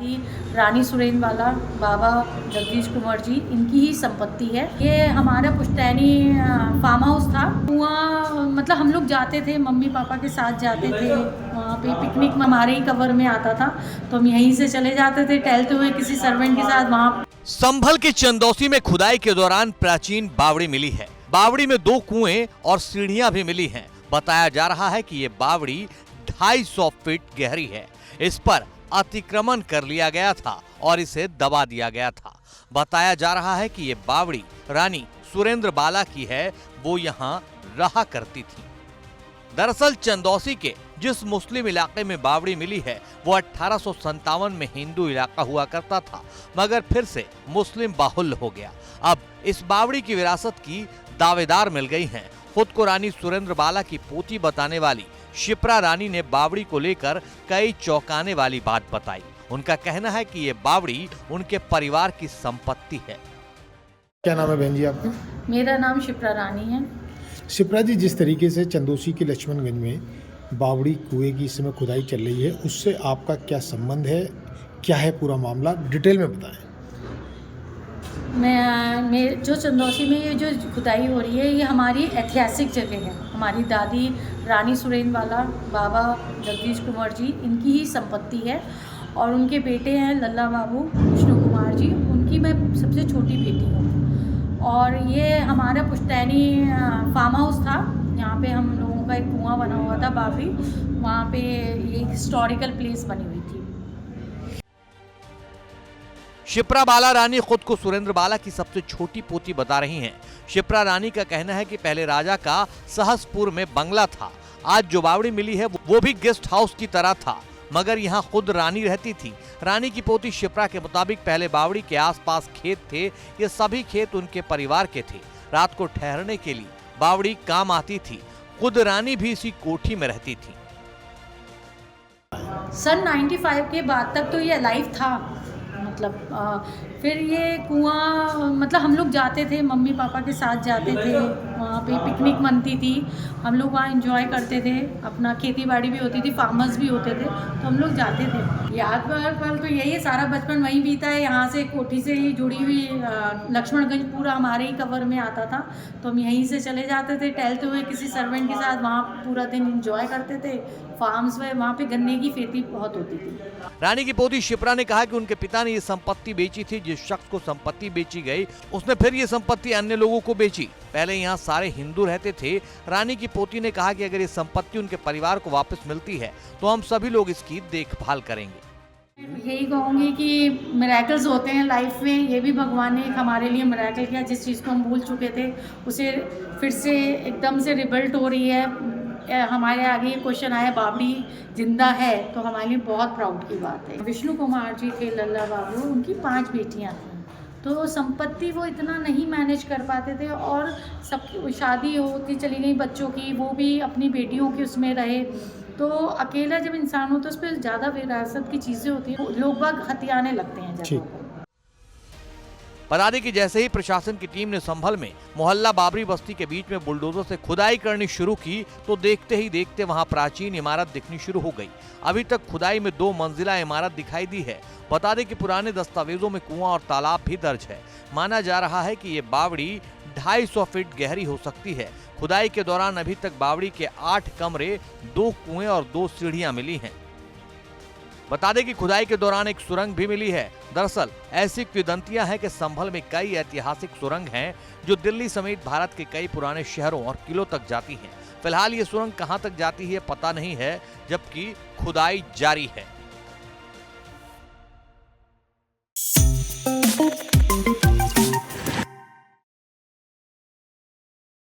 दादी रानी सुरेंद्रवाला बाबा जगदीश कुंवर जी, इनकी ही संपत्ति है। ये हमारा पुश्तैनी फार्म हाउस था। कुआं मतलब हम लोग जाते थे, मम्मी पापा के साथ जाते थे, वहाँ पे पिकनिक में हमारे ही कवर में आता था, तो हम यहीं से चले जाते थे टहलते हुए किसी सर्वेंट के साथ। वहाँ संभल के चंदौसी में खुदाई के दौरान प्राचीन बावड़ी मिली है। बावड़ी में 2 कुएं और सीढ़ियां भी मिली हैं। बताया जा रहा है कि ये बावड़ी 250 फीट गहरी है। इस पर अतिक्रमण कर लिया गया था और इसे दबा दिया गया था। बताया जा रहा है कि ये बावड़ी रानी सुरेंद्रबाला की है, वो यहाँ रहा करती थी। दरअसल चंदौसी के जिस मुस्लिम इलाके में बावड़ी मिली है वो 1857 में हिंदू इलाका हुआ करता था, मगर फिर से मुस्लिम बाहुल्य हो गया। अब इस बावड़ी की विरासत की दावेदार मिल गई हैं। खुद को रानी सुरेंद्रबाला की पोती बताने वाली शिप्रा रानी ने बावड़ी को लेकर कई चौंकाने वाली बात बताई। उनका कहना है कि ये बावड़ी उनके परिवार की संपत्ति है। क्या नाम है बहन जी आपका? मेरा नाम शिप्रा रानी है। शिप्रा जी, जिस तरीके से चंदौसी के लक्ष्मणगंज में बावड़ी कुएं की इस समय खुदाई चल रही है, उससे आपका क्या संबंध है, क्या है पूरा मामला, डिटेल में बताएं। मैं जो चंदौसी में ये जो खुदाई हो रही है, ये हमारी ऐतिहासिक जगह है। हमारी दादी रानी सुरेंद्रवाला बाबा जगदीश कुंवर जी, इनकी ही संपत्ति है और उनके बेटे हैं लल्ला बाबू विष्णु कुमार जी, उनकी मैं सबसे छोटी बेटी हूँ। और ये हमारा पुश्तैनी फार्म हाउस था। यहाँ पे हम लोगों का एक कुआं बना हुआ था बावड़ी, वहाँ पे एक हिस्टोरिकल प्लेस बनी हुई थी। शिप्रा बाला रानी खुद को सुरेंद्रबाला की सबसे छोटी पोती बता रही हैं। शिप्रा रानी का कहना है कि पहले राजा का सहसपुर में बंगला था। आज जो बावड़ी मिली है वो भी गेस्ट हाउस की तरह था, मगर यहाँ खुद रानी रहती थी। रानी की पोती शिप्रा के मुताबिक पहले बावड़ी के आसपास खेत थे, ये सभी खेत उनके परिवार के थे। रात को ठहरने के लिए बावड़ी काम आती थी। खुद रानी भी इसी कोठी में रहती थी। सन 95 के बाद तक तो ये अलाइव था। मतलब फिर ये कुआं मतलब हम लोग जाते थे, मम्मी पापा के साथ जाते थे, वहाँ पे पिकनिक बनती थी, हम लोग वहाँ एंजॉय करते थे, अपना खेती बाड़ी भी होती थी, फार्मर्स भी होते थे, तो हम लोग जाते थे। यादगार पल तो यही है, सारा बचपन वहीं बीता है। यहाँ से कोठी से ही जुड़ी हुई लक्ष्मणगंज पूरा हमारे ही कवर में आता था, तो हम यहीं से चले जाते थे टहलते हुए किसी सर्वेंट के साथ, वहाँ पूरा दिन एंजॉय करते थे। फार्म्स में वहाँ पे गन्ने की खेती बहुत होती थी। रानी की पोती शिप्रा ने कहा कि उनके पिता ने ये संपत्ति बेची थी। जिस शख्स को संपत्ति बेची गई उसने फिर ये संपत्ति अन्य लोगों को बेची। पहले यहाँ सारे हिंदू रहते थे। रानी की पोती ने कहा कि अगर ये संपत्ति उनके परिवार को वापस मिलती है तो हम सभी लोग इसकी देखभाल करेंगे। यही कहूँगी कि मिरेकल्स होते हैं लाइफ में, ये भी भगवान ने एक हमारे लिए मिरेकल किया। जिस चीज़ को हम भूल चुके थे उसे फिर से एकदम से रिबिल्ट हो रही है। हमारे आगे ये क्वेश्चन आया बावड़ी जिंदा है, तो हमारे लिए बहुत प्राउड की बात है। विष्णु कुमार जी थे लल्ला बाबू, उनकी 5 बेटियां थीं, तो संपत्ति वो इतना नहीं मैनेज कर पाते थे और सब शादी होती चली गई बच्चों की, वो भी अपनी बेटियों के उसमें रहे। तो अकेला जब इंसान हो तो उस पर ज़्यादा विरासत की चीज़ें होती हैं, लोग बाग हथियाने लगते हैं जगहों को। बता दें कि जैसे ही प्रशासन की टीम ने संभल में मोहल्ला बाबरी बस्ती के बीच में बुलडोजर से खुदाई करनी शुरू की तो देखते ही देखते वहां प्राचीन इमारत दिखनी शुरू हो गई। अभी तक खुदाई में 2 मंजिला इमारत दिखाई दी है। बता दें कि पुराने दस्तावेजों में कुआं और तालाब भी दर्ज है। माना जा रहा है कि ये बावड़ी 250 फीट गहरी हो सकती है। खुदाई के दौरान अभी तक बावड़ी के 8 कमरे, 2 कुएं और 2 सीढ़ियां मिली हैं। बता दें कि खुदाई के दौरान एक सुरंग भी मिली है। दरअसल ऐसी किंवदंतियां हैं कि संभल में कई ऐतिहासिक सुरंग हैं जो दिल्ली समेत भारत के कई पुराने शहरों और किलों तक जाती हैं। फिलहाल ये सुरंग कहां तक जाती है पता नहीं है, जबकि खुदाई जारी है।